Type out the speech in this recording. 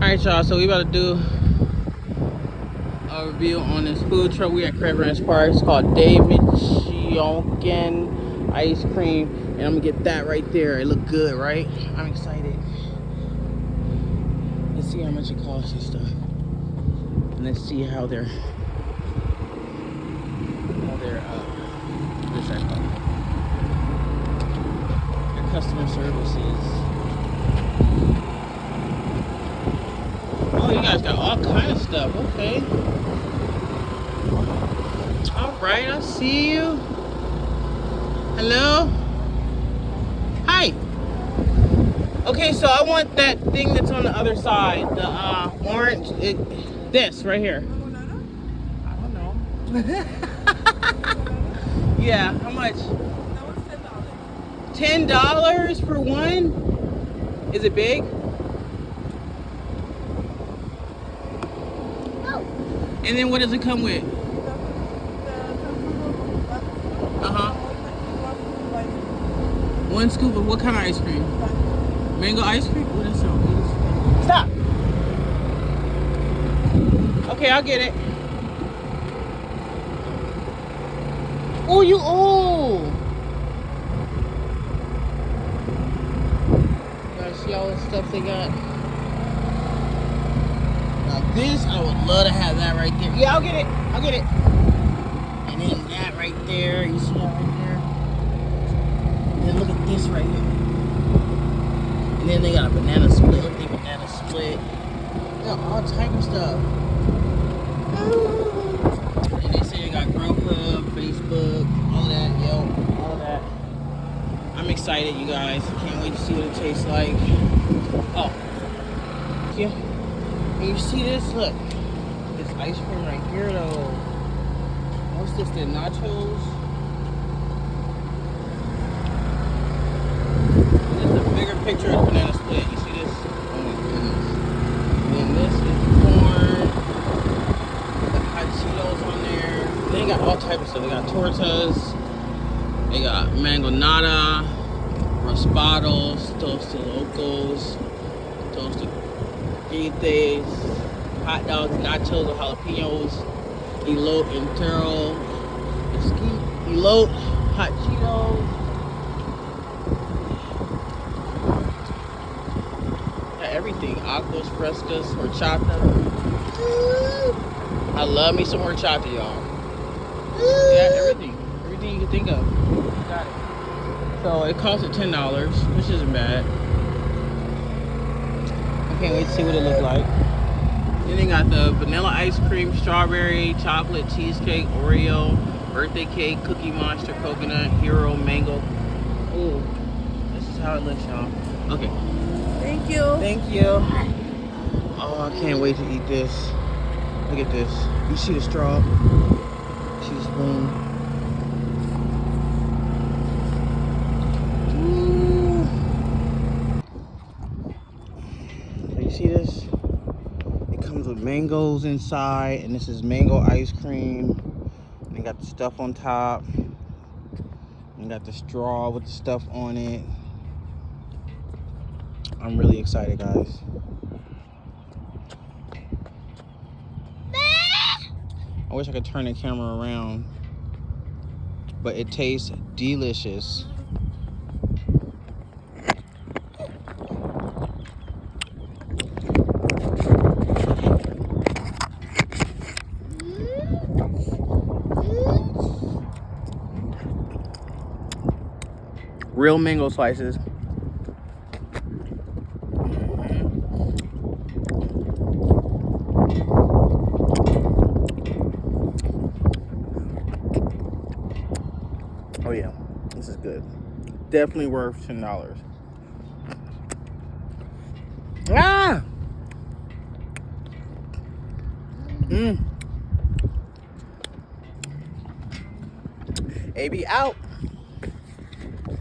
Alright, y'all, so we about to do a review on this food truck. We at Crab Ranch Park. It's called Michoacán Icecream, and I'm gonna get that right there. It look good, right? I'm excited. Let's see how much it costs and stuff, and let's see how their what's that called? Their customer service is. Oh, you guys got all kind of stuff. Okay. All right, I see you. Hello. Hi. Okay, so I want that thing that's on the other side, the orange. This right here. I don't know. Yeah. How much? $10 for one. Is it big? And then what does it come with? One scoop of what kind of ice cream? Mango ice cream? Oh, that sounds good. Stop! Okay, I'll get it. Oh, you You guys see all the stuff they got? This, I would love to have that right there. Yeah, I'll get it. I'll get it. And then that right there. You see that right there? And then look at this right here. And then they got a banana split. Look at the banana split. They got all type of stuff. And they say they got Grubhub, Facebook, all that, Yelp, all that. I'm excited, you guys. Can't wait to see what it tastes like. Oh. Yeah. And you see this? Look, this ice cream right here, though. What's this? The nachos. This is a bigger picture of the banana split. You see this? Oh my goodness. And then this is corn. The hot Cheetos on there. They got all type of stuff. They got tortas. They got mango nata, raspados, toasted locos, toasted hot dogs, nachos with jalapenos, elote entero, elote, hot Cheetos. Got everything. Aguas frescas, horchata. I love me some horchata, y'all. Yeah, everything. Everything you can think of. Got it. So it costs $10, which isn't bad. I can't wait to see what it looks like. Then they got the vanilla ice cream, strawberry, chocolate, cheesecake, Oreo, birthday cake, cookie monster, coconut, hero, mango. Ooh, this is how it looks, y'all. Okay. Thank you. Thank you. Oh, I can't wait to eat this. Look at this. You see the straw? See the spoon? You see this? It comes with mangoes inside, and this is mango ice cream. And they got the stuff on top. And got the straw with the stuff on it. I'm really excited, guys. I wish I could turn the camera around, but it tastes delicious. Real mango slices. Oh yeah, this is good. Definitely worth $10. Ah! AB out.